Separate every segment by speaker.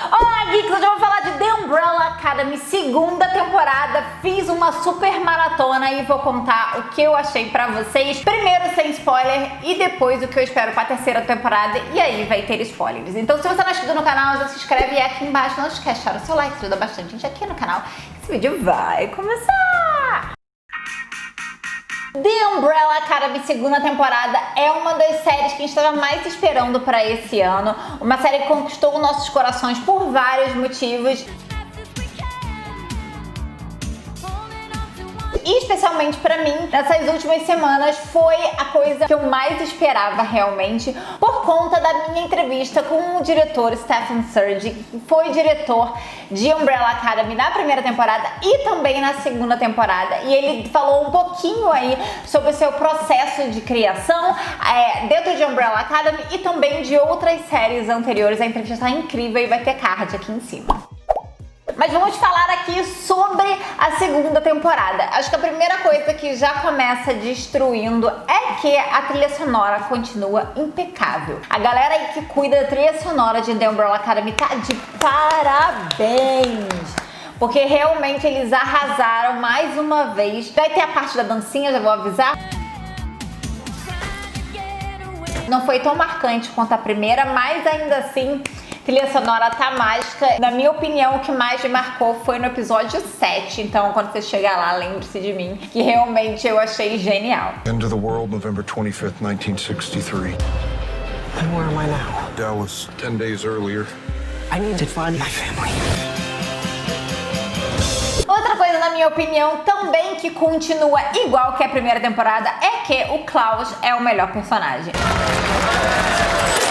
Speaker 1: Olá, geeks! Hoje eu vou falar de The Umbrella Academy, segunda temporada. Fiz uma super maratona e vou contar o que eu achei pra vocês. Primeiro sem spoiler e depois o que eu espero pra terceira temporada. E aí vai ter spoilers. Então se você não é inscrito no canal, já se inscreve aqui embaixo. Não esquece de deixar o seu like, ajuda bastante gente aqui no canal. Esse vídeo vai começar! The Umbrella Academy segunda temporada é uma das séries que a gente estava mais esperando para esse ano. Uma série que conquistou nossos corações por vários motivos. E especialmente pra mim, nessas últimas semanas, foi a coisa que eu mais esperava realmente, por conta da minha entrevista com o diretor Stephen Surge, que foi diretor de Umbrella Academy na primeira temporada e também na segunda temporada. E ele falou um pouquinho aí sobre o seu processo de criação dentro de Umbrella Academy e também de outras séries anteriores. A entrevista está incrível e vai ter card aqui em cima. Mas vamos falar aqui sobre a segunda temporada. Acho que a primeira coisa que já começa destruindo é que a trilha sonora continua impecável. A galera aí que cuida da trilha sonora de The Umbrella Academy tá de parabéns! Porque realmente eles arrasaram mais uma vez. Vai ter a parte da dancinha, já vou avisar. Não foi tão marcante quanto a primeira, mas ainda assim... trilha sonora tá mágica. Na minha opinião, o que mais me marcou foi no episódio 7. Então, quando você chegar lá, lembre-se de mim, que realmente eu achei genial.
Speaker 2: End of the world, November 25th, 1963.
Speaker 3: And where am I now?
Speaker 2: Dallas, 10 days earlier.
Speaker 3: I need to find my family.
Speaker 1: Outra coisa, na minha opinião, também que continua igual que a primeira temporada, é que o Klaus é o melhor personagem.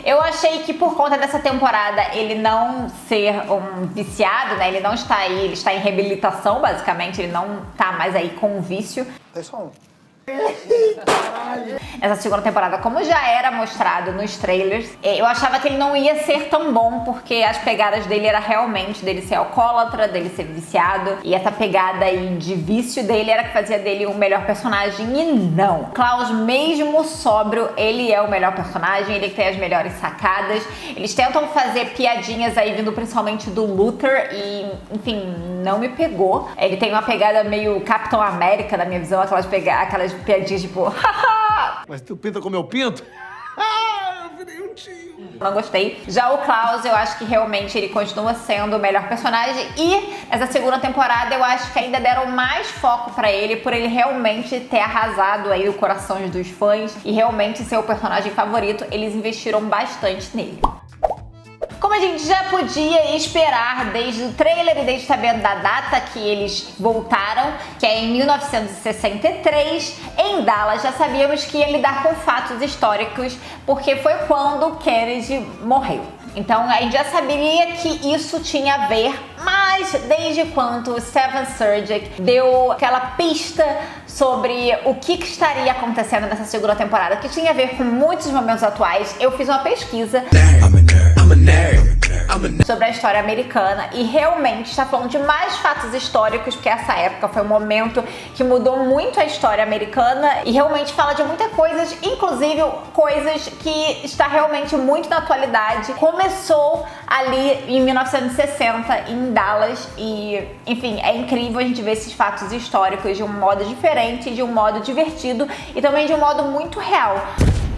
Speaker 1: Eu achei que por conta dessa temporada ele não ser um viciado, né? Ele não está aí, ele está em reabilitação, basicamente, ele não tá mais aí com um vício. Essa segunda temporada, como já era mostrado nos trailers, eu achava que ele não ia ser tão bom, porque as pegadas dele era realmente dele ser alcoólatra, dele ser viciado, e essa pegada aí de vício dele era que fazia dele o melhor personagem, e não. Klaus, mesmo sóbrio, ele é o melhor personagem, ele tem as melhores sacadas. Eles tentam fazer piadinhas aí vindo principalmente do Luther e, enfim, não me pegou. Ele tem uma pegada meio Capitão América, na minha visão, aquelas piadinhas tipo, haha!
Speaker 4: Mas tu pinta como eu pinto? Ah, eu virei um tio.
Speaker 1: Não gostei. Já o Klaus, eu acho que realmente ele continua sendo o melhor personagem. E nessa segunda temporada eu acho que ainda deram mais foco pra ele, por ele realmente ter arrasado aí o coração dos fãs e realmente ser o personagem favorito. Eles investiram bastante nele. Como a gente já podia esperar desde o trailer e desde sabendo da data que eles voltaram, que é em 1963, em Dallas, já sabíamos que ia lidar com fatos históricos, porque foi quando Kennedy morreu. Então a gente já saberia que isso tinha a ver, mas desde quando o Stephen Surge deu aquela pista sobre o que estaria acontecendo nessa segunda temporada, que tinha a ver com muitos momentos atuais, eu fiz uma pesquisa sobre a história americana e realmente está falando de mais fatos históricos, porque essa época foi um momento que mudou muito a história americana e realmente fala de muitas coisas, inclusive coisas que está realmente muito na atualidade. Começou ali em 1960 em Dallas e, enfim, é incrível a gente ver esses fatos históricos de um modo diferente, de um modo divertido e também de um modo muito real.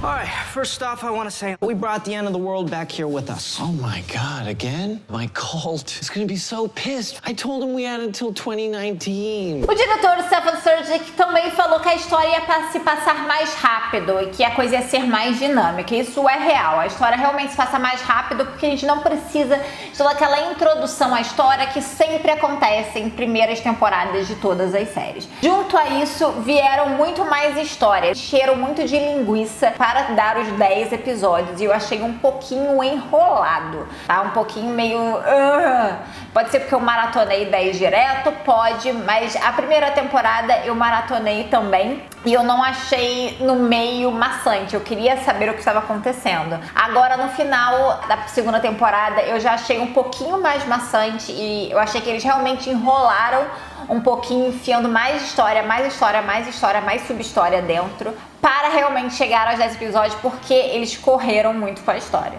Speaker 3: Alright, first off, I want to say we brought the end of the world back here with us.
Speaker 5: Oh my God, again? My cult is gonna be so pissed. I told him we had until 2019.
Speaker 1: O diretor Stephen Surge também falou que a história ia se passar mais rápido e que a coisa ia ser mais dinâmica. Isso é real. A história realmente se passa mais rápido porque a gente não precisa de toda aquela introdução à história que sempre acontece em primeiras temporadas de todas as séries. Junto a isso, vieram muito mais histórias. Encheram muito de linguiça para dar os 10 episódios e eu achei um pouquinho enrolado, tá? Um pouquinho meio... Pode ser porque eu maratonei 10 direto, pode, mas a primeira temporada eu maratonei também e eu não achei no meio maçante, eu queria saber o que estava acontecendo. Agora no final da segunda temporada eu já achei um pouquinho mais maçante e eu achei que eles realmente enrolaram um pouquinho, enfiando mais história, mais história, mais história, mais sub-história dentro, para realmente chegar aos 10 episódios, porque eles correram muito com a história.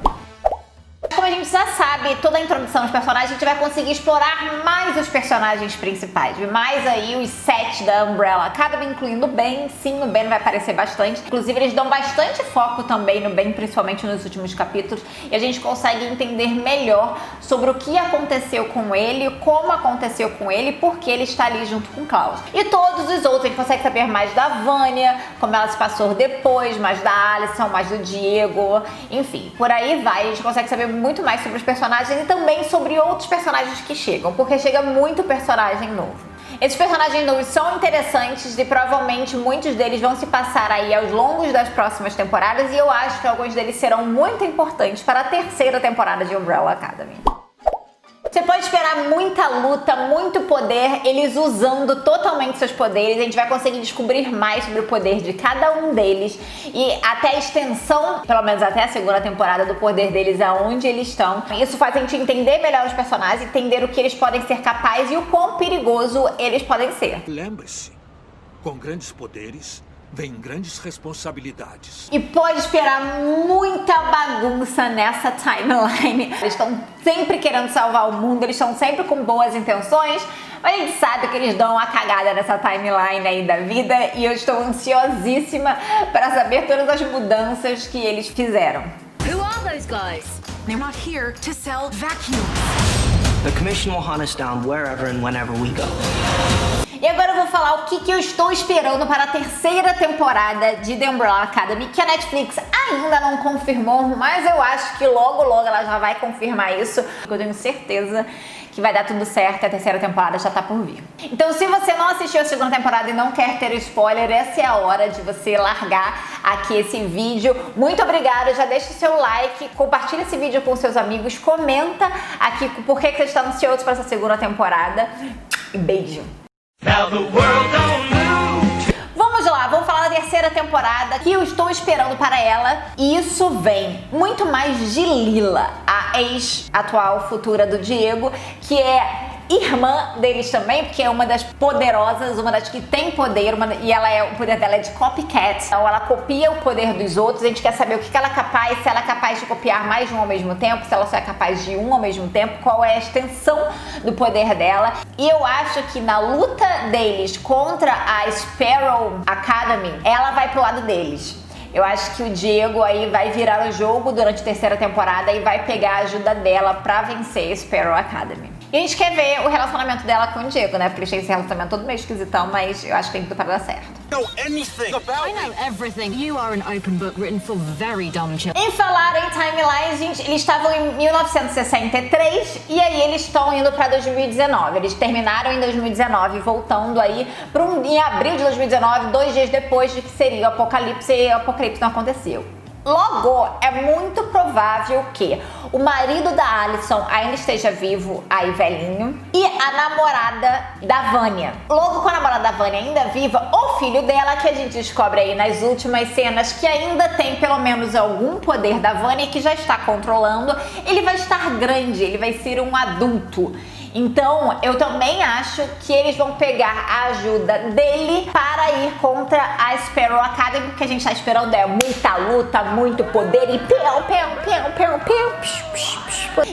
Speaker 1: Como a a gente já sabe toda a introdução dos personagens, a gente vai conseguir explorar mais os personagens principais. Mais aí os 7 da Umbrella Academy, incluindo o Ben. Sim, o Ben vai aparecer bastante. Inclusive, eles dão bastante foco também no Ben, principalmente nos últimos capítulos. E a gente consegue entender melhor sobre o que aconteceu com ele, como aconteceu com ele e por que ele está ali junto com Klaus. E todos os outros, a gente consegue saber mais da Vanya, como ela se passou depois, mais da Alicent, mais do Diego, enfim, por aí vai. A gente consegue saber muito mais sobre os personagens e também sobre outros personagens que chegam, porque chega muito personagem novo. Esses personagens novos são interessantes e provavelmente muitos deles vão se passar aí aos longos das próximas temporadas, e eu acho que alguns deles serão muito importantes para a terceira temporada de Umbrella Academy. Você pode esperar muita luta, muito poder, eles usando totalmente seus poderes. A gente vai conseguir descobrir mais sobre o poder de cada um deles e até a extensão, pelo menos até a segunda temporada, do poder deles, aonde eles estão. Isso faz a gente entender melhor os personagens, entender o que eles podem ser capazes e o quão perigoso eles podem ser.
Speaker 6: Lembre-se, com grandes poderes vem grandes responsabilidades.
Speaker 1: E pode esperar muita bagunça nessa timeline. Eles estão sempre querendo salvar o mundo, eles estão sempre com boas intenções, mas a gente sabe que eles dão uma cagada nessa timeline aí da vida, e eu estou ansiosíssima para saber todas as mudanças que eles fizeram.
Speaker 7: Who are those guys? They're not here to sell vacuums.
Speaker 3: The commission will hunt us down wherever and whenever we go.
Speaker 1: E agora eu vou falar o que eu estou esperando para a terceira temporada de The Umbrella Academy, que a Netflix ainda não confirmou, mas eu acho que logo ela já vai confirmar isso. Eu tenho certeza que vai dar tudo certo e a terceira temporada já tá por vir. Então, se você não assistiu a segunda temporada e não quer ter spoiler, essa é a hora de você largar aqui esse vídeo. Muito obrigada, já deixa o seu like, compartilha esse vídeo com seus amigos, comenta aqui por que você está ansioso para essa segunda temporada. Beijo! Vamos lá, vamos falar da terceira temporada, que eu estou esperando para ela. E isso vem muito mais de Lila, a ex-atual futura do Diego, que é irmã deles também, porque é uma das poderosas, uma das que tem poder, e o poder dela é de copycat. Então ela copia o poder dos outros. A gente quer saber o que ela é capaz, se ela é capaz de copiar mais de um ao mesmo tempo, se ela só é capaz de um ao mesmo tempo, qual é a extensão do poder dela. E eu acho que na luta deles contra a Sparrow Academy, ela vai pro lado deles. Eu acho que o Diego aí vai virar o jogo durante a terceira temporada e vai pegar a ajuda dela pra vencer a Sparrow Academy. E a gente quer ver o relacionamento dela com o Diego, né? Porque eles têm esse relacionamento todo meio esquisitão, mas eu acho que tem tudo pra dar certo.
Speaker 7: I know everything. You are an open book written for very dumb children.
Speaker 1: Em falar em timeline, gente, eles estavam em 1963 e aí eles estão indo pra 2019. Eles terminaram em 2019, voltando aí em abril de 2019, 2 dias depois de que seria o apocalipse, e o apocalipse não aconteceu. Logo, é muito provável que o marido da Alicent ainda esteja vivo, aí velhinho, e a namorada da Vanya. Logo, com a namorada da Vanya ainda viva, o filho dela, que a gente descobre aí nas últimas cenas que ainda tem pelo menos algum poder da Vanya, que já está controlando, ele vai estar grande, ele vai ser um adulto. Então, eu também acho que eles vão pegar a ajuda dele para ir contra a Sparrow Academy, porque a gente tá esperando muita luta, muito poder e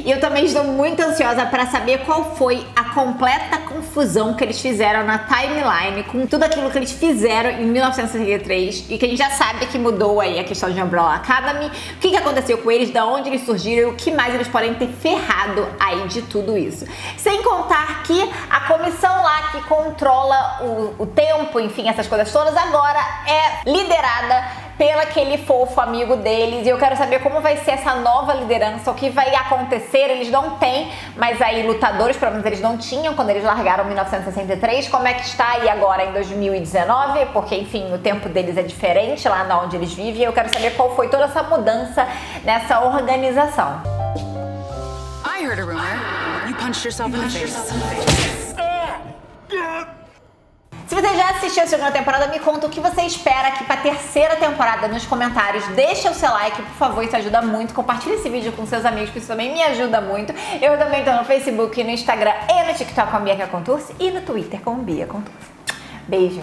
Speaker 1: E eu também estou muito ansiosa para saber qual foi a completa confusão que eles fizeram na timeline com tudo aquilo que eles fizeram em 1963 e que a gente já sabe que mudou aí a questão de Umbrella Academy, o que aconteceu com eles, de onde eles surgiram e o que mais eles podem ter ferrado aí de tudo isso. Sem contar que a comissão lá que controla o tempo, enfim, essas coisas todas, agora é liderada pelo aquele fofo amigo deles, e eu quero saber como vai ser essa nova liderança, o que vai acontecer. Eles não têm, mas aí lutadores, pelo menos eles não tinham quando eles largaram em 1963, como é que está aí agora em 2019, porque enfim, o tempo deles é diferente lá onde eles vivem, e eu quero saber qual foi toda essa mudança nessa organização.
Speaker 7: I heard a rumor. You punched yourself in the face.
Speaker 1: Se você já assistiu a segunda temporada, me conta o que você espera aqui pra terceira temporada nos comentários. Deixa o seu like, por favor, isso ajuda muito. Compartilha esse vídeo com seus amigos, porque isso também me ajuda muito. Eu também tô no Facebook, no Instagram e no TikTok com a Bianca Contursi e no Twitter com Bia Contursi. Beijo!